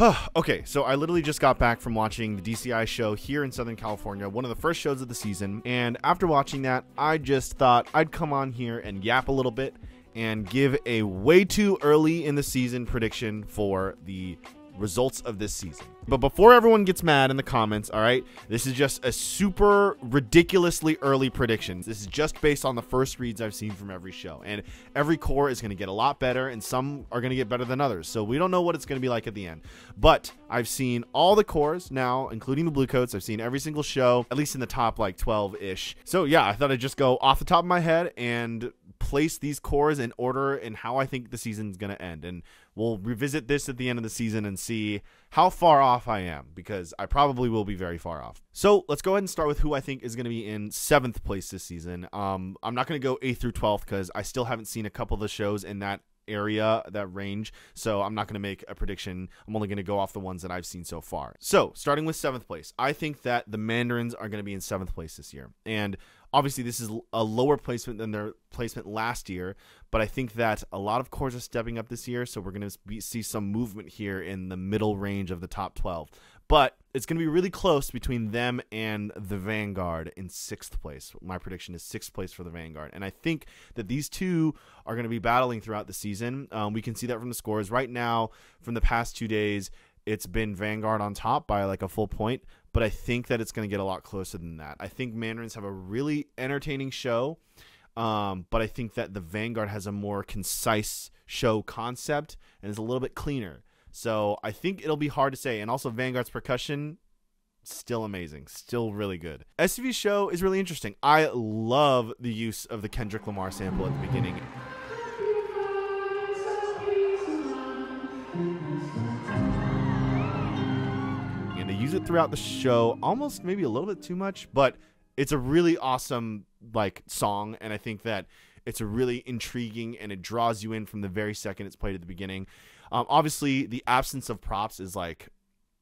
Okay, so I literally just got back from watching the DCI show here in Southern California, one of the first shows of the season, and after watching that, I just thought I'd come on here and yap a little bit and give a way too early in the season prediction for the results of this season. But before everyone gets mad in the comments, all right, this is just a super ridiculously early prediction. This is just based on the first reads I've seen from every show, and every core is going to get a lot better, and some are going to get better than others, so we don't know what it's going to be like at the end. But I've seen all the cores now, including the blue coats. I've seen every single show, at least in the top like 12-ish. So yeah, I thought I'd just go off the top of my head and place these cores in order and how I think the season's going to end, and we'll revisit this at the end of the season and see how far off I am, because I probably will be very far off. So let's go ahead and start with who I think is going to be in 7th place this season. I'm not going to go 8th through 12th because I still haven't seen a couple of the shows in that area, that range, so I'm not going to make a prediction. I'm only going to go off the ones that I've seen so far. So starting with 7th place, I think that the Mandarins are going to be in 7th place this year, and obviously this is a lower placement than their placement last year, but I think that a lot of cores are stepping up this year, so we're going to see some movement here in the middle range of the top 12. But it's going to be really close between them and the Vanguard in 6th place. My prediction is 6th place for the Vanguard. And I think that these two are going to be battling throughout the season. We can see that from the scores. Right now, from the past 2 days, it's been Vanguard on top by like a full point. But I think that it's going to get a lot closer than that. I think Mandarins have a really entertaining show. But I think that the Vanguard has a more concise show concept and is a little bit cleaner. So I think it'll be hard to say. And also Vanguard's percussion, still amazing. Still really good. SCV's show is really interesting. I love the use of the Kendrick Lamar sample at the beginning. And they use it throughout the show, almost maybe a little bit too much, but it's a really awesome like song, and I think that it's a really intriguing, and it draws you in from the very second it's played at the beginning. Obviously, the absence of props is like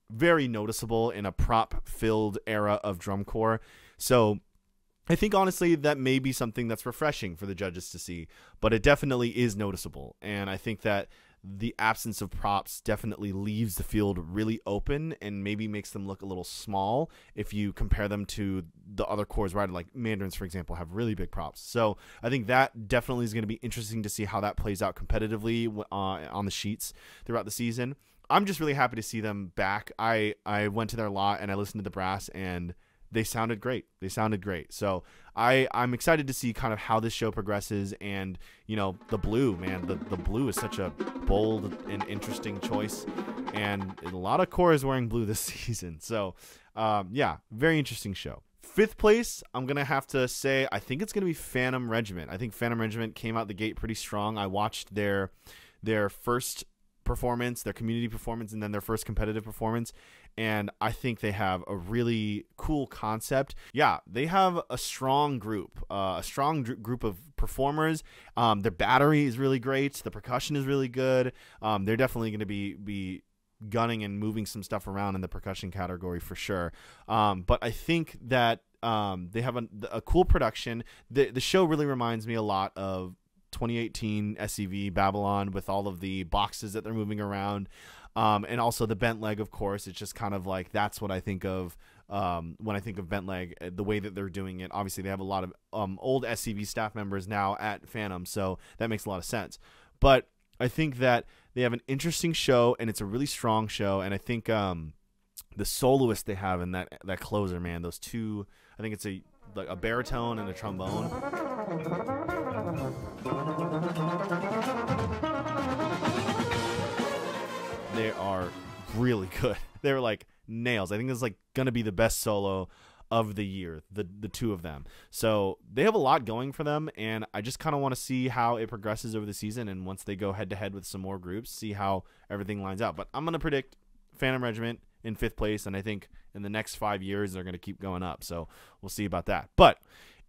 very noticeable in a prop-filled era of drum corps. So I think honestly that may be something that's refreshing for the judges to see, but it definitely is noticeable. And I think that the absence of props definitely leaves the field really open and maybe makes them look a little small if you compare them to the other cores, right? Like Mandarins, for example, have really big props. So I think that definitely is going to be interesting to see how that plays out competitively on the sheets throughout the season. I'm just really happy to see them back. I went to their lot and I listened to the brass, and they sounded great. They sounded great. So I'm excited to see kind of how this show progresses. And, you know, the blue, man, the blue is such a bold and interesting choice. And a lot of cores wearing blue this season. So, yeah, very interesting show. 5th place, I'm going to have to say, I think it's going to be Phantom Regiment. I think Phantom Regiment came out the gate pretty strong. I watched their first performance, their community performance, and then their first competitive performance, and I think they have a really cool concept. Yeah, they have a strong group, group of performers. Their battery is really great. The percussion is really good. They're definitely going to be gunning and moving some stuff around in the percussion category for sure. But I think that they have a cool production. The show really reminds me a lot of 2018 SCV Babylon, with all of the boxes that they're moving around, and also the bent leg, of course. It's just kind of like, that's what I think of when I think of bent leg, the way that they're doing it. Obviously they have a lot of old SCV staff members now at Phantom, so that makes a lot of sense. But I think that they have an interesting show, and it's a really strong show. And I think the soloist they have in that closer, man, those two, I think it's like a baritone and a trombone. They are really good. They're like nails. I think it's like gonna be the best solo of the year, the two of them. So they have a lot going for them, and I just kind of want to see how it progresses over the season, and once they go head to head with some more groups, see how everything lines out. But I'm gonna predict Phantom Regiment in 5th place, and I think in the next 5 years they're going to keep going up, so we'll see about that. But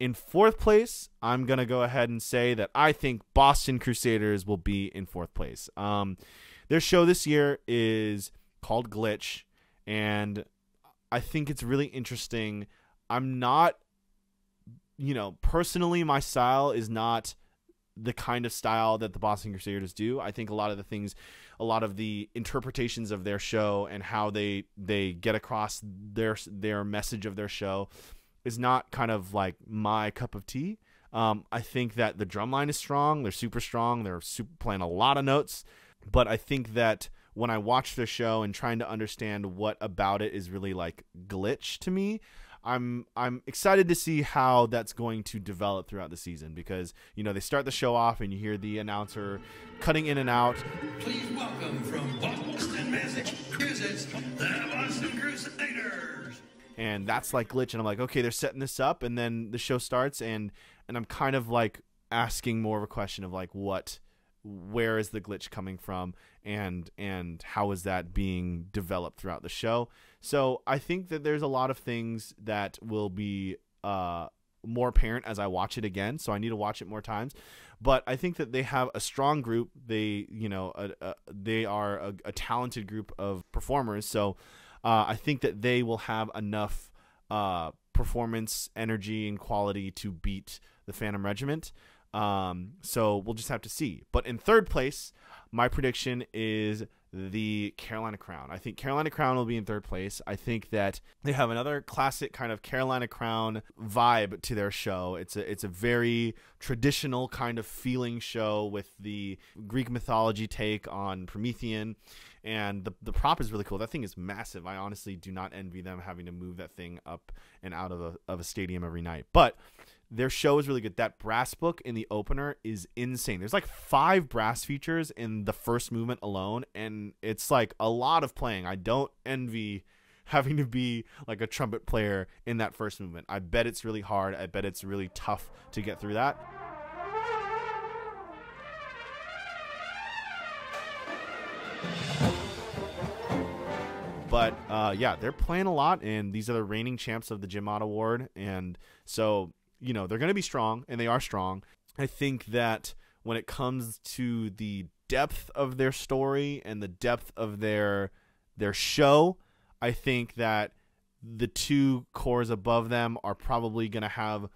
in 4th place, I'm going to go ahead and say that I think Boston Crusaders will be in 4th place. Their show this year is called Glitch, and I think it's really interesting. I'm not, personally, my style is not the kind of style that the Boston Crusaders do. I think a lot of a lot of the interpretations of their show and how they get across their message of their show is not kind of like my cup of tea. I think that the drum line is strong. They're super strong. They're playing a lot of notes. But I think that when I watch their show and trying to understand what about it is really like glitch to me, I'm excited to see how that's going to develop throughout the season, because, you know, they start the show off and you hear the announcer cutting in and out. Please welcome from Boston, Massachusetts, the Boston Crusaders. And that's like glitch, and I'm like, okay, they're setting this up, and then the show starts, and I'm kind of like asking more of a question of like, where is the glitch coming from, and how is that being developed throughout the show? So I think that there's a lot of things that will be more apparent as I watch it again. So I need to watch it more times. But I think that they have a strong group. They, you know, they are a talented group of performers. So I think that they will have enough performance, energy, and quality to beat the Phantom Regiment. So we'll just have to see. But in third place, my prediction is the Carolina Crown. I think Carolina Crown will be in third place. I think that they have another classic kind of Carolina Crown vibe to their show. It's a very traditional kind of feeling show with the Greek mythology take on Promethean. And the prop is really cool. That thing is massive. I honestly do not envy them having to move that thing up and out of a stadium every night. But their show is really good. That brass book in the opener is insane. There's like 5 brass features in the first movement alone, and it's like a lot of playing. I don't envy having to be like a trumpet player in that first movement. I bet it's really hard. I bet it's really tough to get through that. But yeah, they're playing a lot, and these are the reigning champs of the Jim Ott Award, and so, you know, they're going to be strong, and they are strong. I think that when it comes to the depth of their story and the depth of their show, I think that the 2 cores above them are probably going to have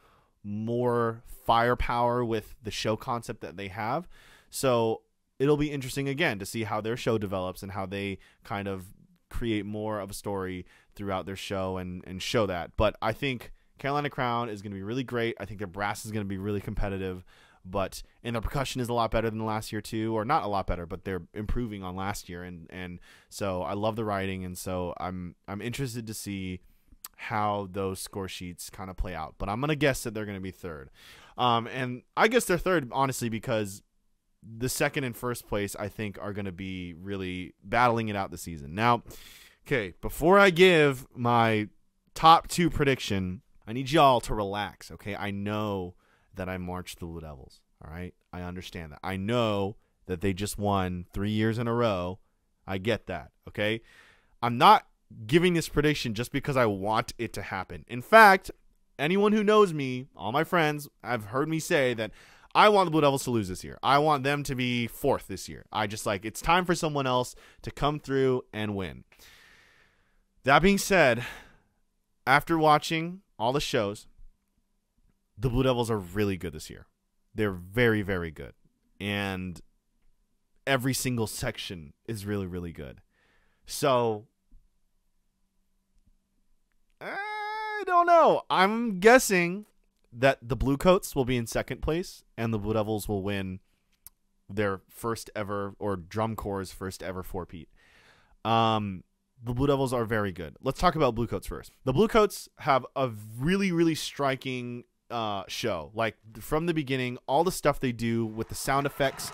more firepower with the show concept that they have. So it'll be interesting, again, to see how their show develops and how they kind of create more of a story throughout their show and show that. But I think Carolina Crown is going to be really great. I think their brass is going to be really competitive, and their percussion is a lot better than last year too, or not a lot better, but they're improving on last year, and so I love the writing, and so I'm interested to see how those score sheets kind of play out. But I'm going to guess that they're going to be third, and I guess they're third honestly because the second and first place, I think, are going to be really battling it out this season. Now, okay, before I give my top 2 prediction, I need y'all to relax, okay? I know that I marched the Blue Devils, all right? I understand that. I know that they just won 3 years in a row. I get that, okay? I'm not giving this prediction just because I want it to happen. In fact, anyone who knows me, all my friends, have heard me say that I want the Blue Devils to lose this year. I want them to be 4th this year. I just like, it's time for someone else to come through and win. That being said, after watching all the shows, the Blue Devils are really good this year. They're very, very good. And every single section is really, really good. So, I don't know. I'm guessing that the Bluecoats will be in second place, and the Blue Devils will win their first ever, or Drum Corps' first ever 4-peat. The Blue Devils are very good. Let's talk about Bluecoats first. The Bluecoats have a really, really striking show. Like, from the beginning, all the stuff they do with the sound effects.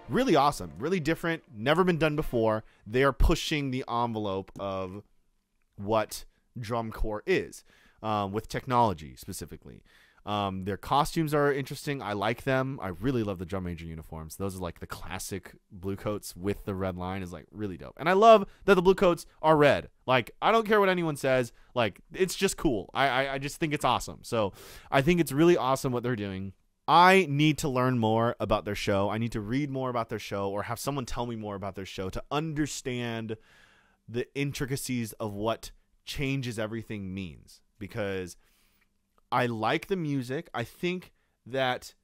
Really awesome, really different, never been done before. They are pushing the envelope of what drum corps is, with technology specifically. Their costumes are interesting. I like them. I really love the drum major uniforms. Those are like the classic Bluecoats with the red line is like really dope. And I love that the Bluecoats are red. Like, I don't care what anyone says. Like, it's just cool. I just think it's awesome. So I think it's really awesome what they're doing. I need to learn more about their show. I need to read more about their show, or have someone tell me more about their show to understand the intricacies of what changes everything means, because I like the music. I think that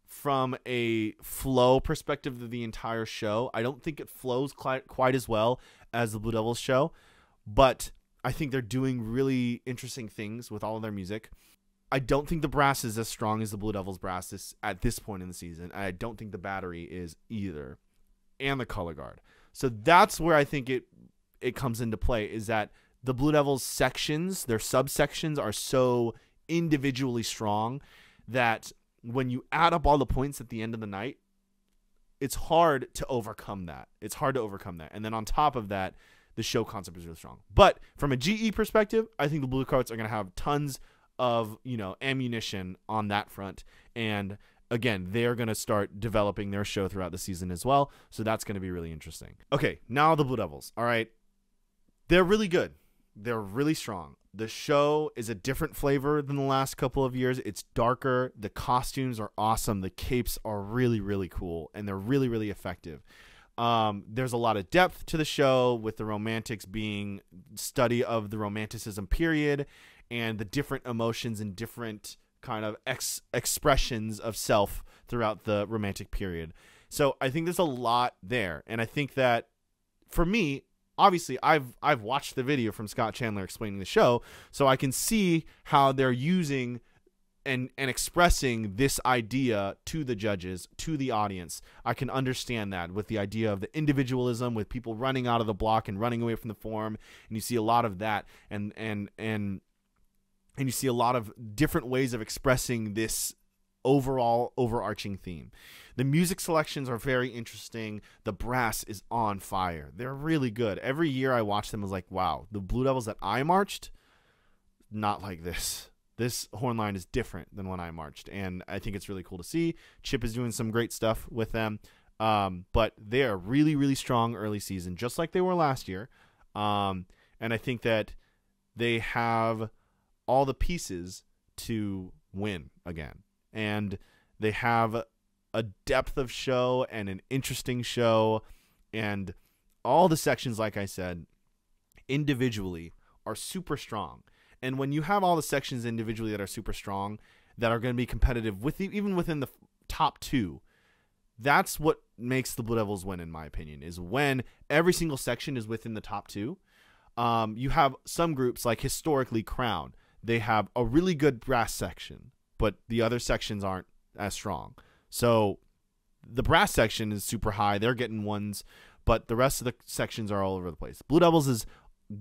from a flow perspective of the entire show, I don't think it flows quite as well as the Blue Devils show, but I think they're doing really interesting things with all of their music. I don't think the brass is as strong as the Blue Devils brass at this point in the season. I don't think the battery is either, and the color guard. So that's where I think it comes into play, is that the Blue Devils sections, their subsections, are so individually strong that when you add up all the points at the end of the night, it's hard to overcome that. And then on top of that, the show concept is really strong. But from a GE perspective, I think the Blue Coats are going to have tons of, ammunition on that front. And again, they're going to start developing their show throughout the season as well. So that's going to be really interesting. Okay, now the Blue Devils. All right. They're really good. They're really strong. The show is a different flavor than the last couple of years. It's darker. The costumes are awesome. The capes are really, really cool. And they're really, really effective. There's a lot of depth to the show, with the romantics being study of the romanticism period and the different emotions and different kind of expressions of self throughout the romantic period. So I think there's a lot there. And I think that for me, obviously I've watched the video from Scott Chandler explaining the show, so I can see how they're using and expressing this idea to the judges, to the audience. I can understand that with the idea of the individualism, with people running out of the block and running away from the form, and you see a lot of that, and you see a lot of different ways of expressing this overall overarching theme. The music selections are very interesting. The brass is on fire. They're really good. Every year I watch them, I was like, wow, the Blue Devils that I marched, not like this. This horn line is different than when I marched, and I think it's really cool to see. Chip is doing some great stuff with them, but they are really, really strong early season, just like they were last year. And I think that they have all the pieces to win again, and they have a depth of show and an interesting show, and all the sections, like I said, individually are super strong. And when you have all the sections individually that are super strong, that are going to be competitive with even within the top two, that's what makes the Blue Devils win, in my opinion, is when every single section is within the top two. You have some groups like historically Crown. They have a really good brass section, but the other sections aren't as strong. So the brass section is super high. They're getting ones, but the rest of the sections are all over the place. Blue Devils is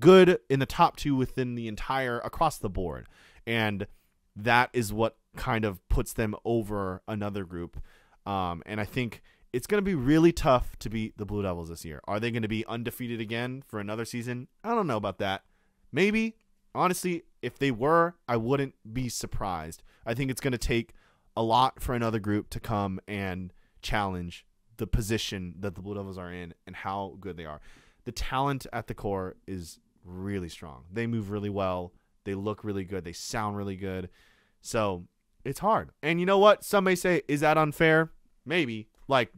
good in the top two within the entire, across the board. And that is what kind of puts them over another group. And I think it's going to be really tough to beat the Blue Devils this year. Are they going to be undefeated again for another season? I don't know about that. Maybe. Honestly, if they were, I wouldn't be surprised. I think it's going to take a lot for another group to come and challenge the position that the Blue Devils are in and how good they are. The talent at the core is really strong. They move really well. They look really good. They sound really good. So it's hard. And you know what? Some may say, is that unfair? Maybe. Like,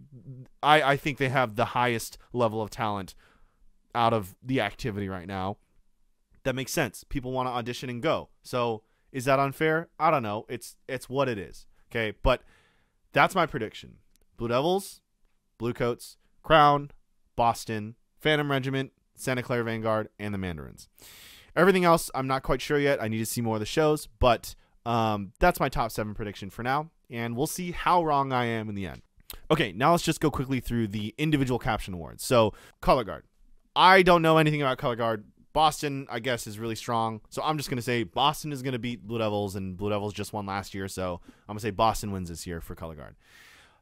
I think they have the highest level of talent out of the activity right now. That makes sense. People want to audition and go. So is that unfair? I don't know. It's what it is. Okay. But that's my prediction. Blue Devils, Blue Coats, Crown, Boston, Phantom Regiment, Santa Clara Vanguard, and the Mandarins. Everything else, I'm not quite sure yet. I need to see more of the shows, but that's my top 7 prediction for now, and we'll see how wrong I am in the end. Okay, now let's just go quickly through the individual Caption Awards. So, Color Guard. I don't know anything about Color Guard. Boston, I guess, is really strong, so I'm just going to say Boston is going to beat Blue Devils, and Blue Devils just won last year, so I'm going to say Boston wins this year for Color Guard.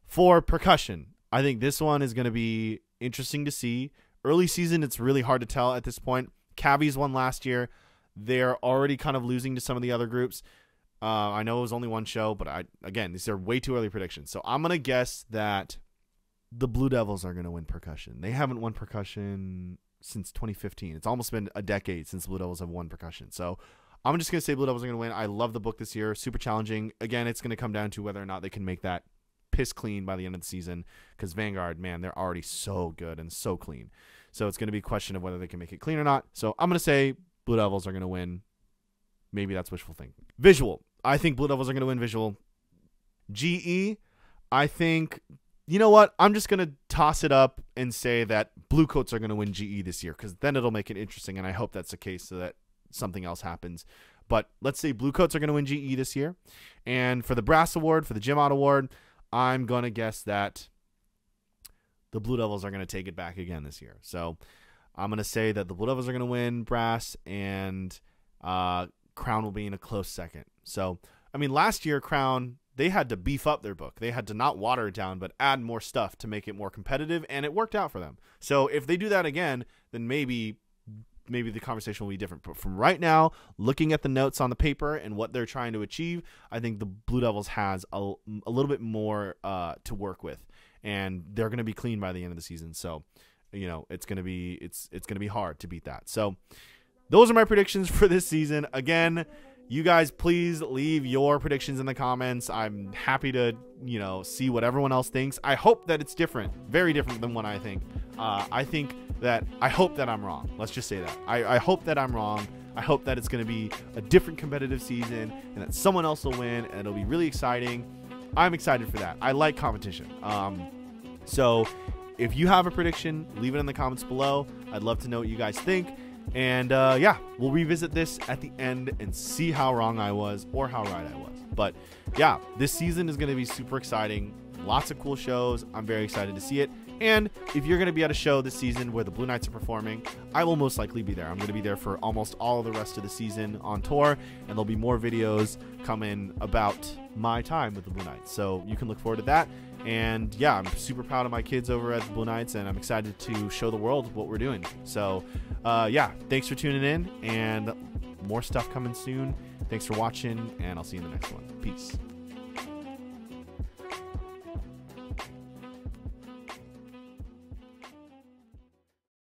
For Percussion, I think this one is going to be interesting to see. Early season, it's really hard to tell at this point. Cabbies won last year. They're already kind of losing to some of the other groups. I know it was only one show, but again, these are way too early predictions. So I'm going to guess that the Blue Devils are going to win Percussion. They haven't won Percussion since 2015. It's almost been a decade since the Blue Devils have won Percussion. So I'm just going to say Blue Devils are going to win. I love the book this year. Super challenging. Again, it's going to come down to whether or not they can make that piss clean by the end of the season, because Vanguard, man, they're already so good and so clean. So it's going to be a question of whether they can make it clean or not. So I'm going to say Blue Devils are going to win. Maybe that's wishful thinking. Visual. I think Blue Devils are going to win visual. GE, I think, you know what? I'm just going to toss it up and say that Blue Coats are going to win GE this year, because then it'll make it interesting, and I hope that's the case so that something else happens. But let's say Blue Coats are going to win GE this year. And for the Brass Award, for the Gym Out Award, I'm going to guess that the Blue Devils are going to take it back again this year. So I'm going to say that the Blue Devils are going to win Brass, and Crown will be in a close second. So, I mean, last year, Crown, they had to beef up their book. They had to not water it down, but add more stuff to make it more competitive, and it worked out for them. So if they do that again, then maybe the conversation will be different. But from right now, looking at the notes on the paper and what they're trying to achieve, I think the Blue Devils has a little bit more to work with, and they're going to be clean by the end of the season. So, you know, it's going to be hard to beat that. So those are my predictions for this season. Again, you guys, please leave your predictions in the comments. I'm happy to, you know, see what everyone else thinks. I hope that it's different, very different than what I think. I hope that I'm wrong. Let's just say that. I hope that I'm wrong. I hope that it's going to be a different competitive season and that someone else will win, and it'll be really exciting. I'm excited for that. I like competition. So if you have a prediction, leave it in the comments below. I'd love to know what you guys think. And yeah, we'll revisit this at the end and see how wrong I was or how right I was. But yeah, this season is going to be super exciting. Lots of cool shows. I'm very excited to see it. And if you're going to be at a show this season where the Blue Knights are performing, I will most likely be there. I'm going to be there for almost all of the rest of the season on tour, and there'll be more videos coming about my time with the Blue Knights. So you can look forward to that. And yeah, I'm super proud of my kids over at the Blue Knights, and I'm excited to show the world what we're doing. So yeah, thanks for tuning in, and more stuff coming soon. Thanks for watching, and I'll see you in the next one. Peace.